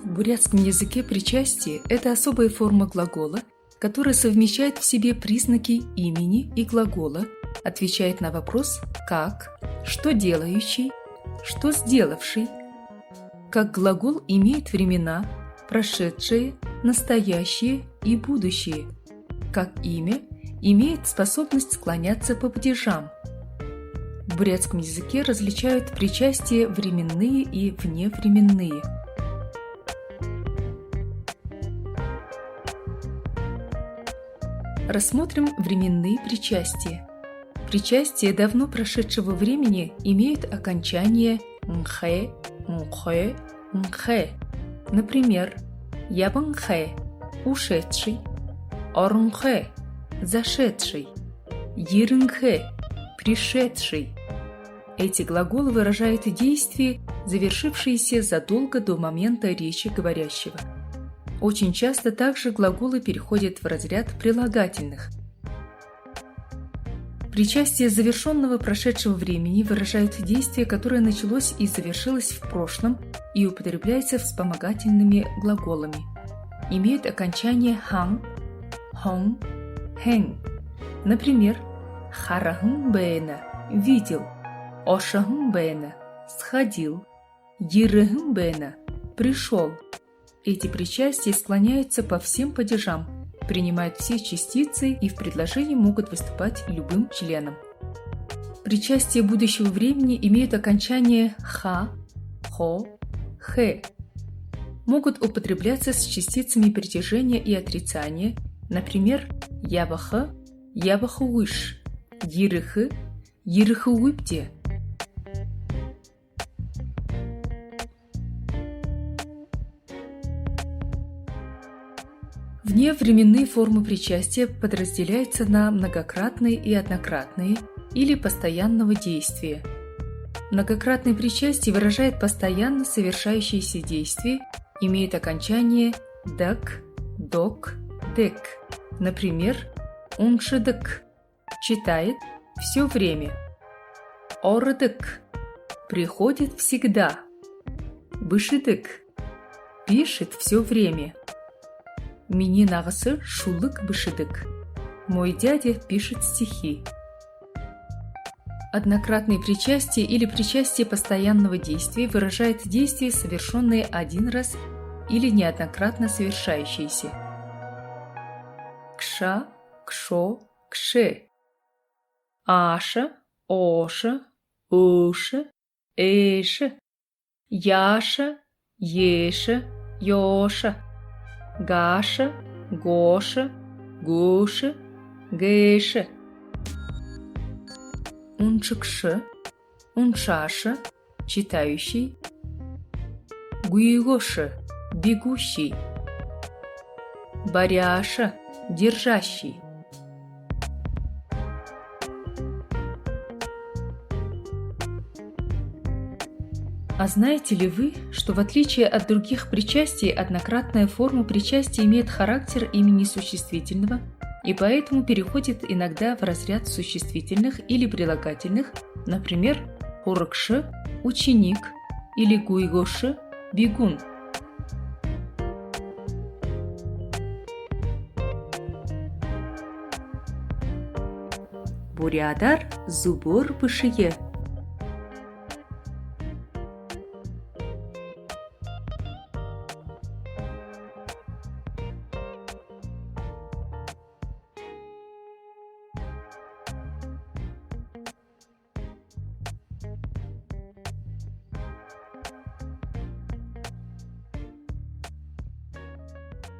В бурятском языке причастие – это особая форма глагола, которая совмещает в себе признаки имени и глагола, отвечает на вопрос «как», «что делающий», «что сделавший». Как глагол имеет времена, прошедшее, настоящее и будущее. Как имя имеет способность склоняться по падежам. В бурятском языке различают причастия временные и вневременные. Рассмотрим временные причастия. Причастия давно прошедшего времени имеют окончание «нхэ», «нхэ», «нхэ». Например, «ябынхэ» – «ушедший», «орнхэ» – «зашедший», «йирынхэ» – «пришедший». Эти глаголы выражают действия, завершившиеся задолго до момента речи говорящего. Очень часто также глаголы переходят в разряд прилагательных. Причастие завершенного прошедшего времени выражает действие, которое началось и завершилось в прошлом и употребляется вспомогательными глаголами. Имеет окончание «хан», «хон», «хэн». Например, «харахын бэйна» – «видел», «ошахын бэйна» – «сходил», «йирыхын бэйна» – «пришел». Эти причастия склоняются по всем падежам, принимают все частицы и в предложении могут выступать любым членом. Причастия будущего времени имеют окончание «ха», «хо», «хэ». Могут употребляться с частицами притяжения и отрицания, например, «ябахы», «ябахуыш», «йирыхы», «йирыхуыпте». Вневременные формы причастия подразделяются на многократные и однократные или постоянного действия. Многократное причастие выражает постоянно совершающиеся действия, имеет окончание «дак», «док», «дек». Например, «уншыдык» – читает все время, «орыдык» – приходит всегда, «бышыдык» – пишет все время. Менин ағысы шулык бышыдык. Мой дядя пишет стихи. Однократное причастие или причастие постоянного действия выражает действие, совершенное один раз или неоднократно совершающееся. Кша, кшо, кше. Аша, оша, уша, эша. Яша, еша, ёша. Гаша, Гоша, Гуша, Гейша. Унчыкшы, уншаша, читающий. Гуигоши, бегущий. Баряша, держащий. А знаете ли вы, что в отличие от других причастий, однократная форма причастия имеет характер имени существительного и поэтому переходит иногда в разряд существительных или прилагательных, например, «урыкшы» – «ученик» или «гуйгоши» – «бегун». Бурядар зубор бышые.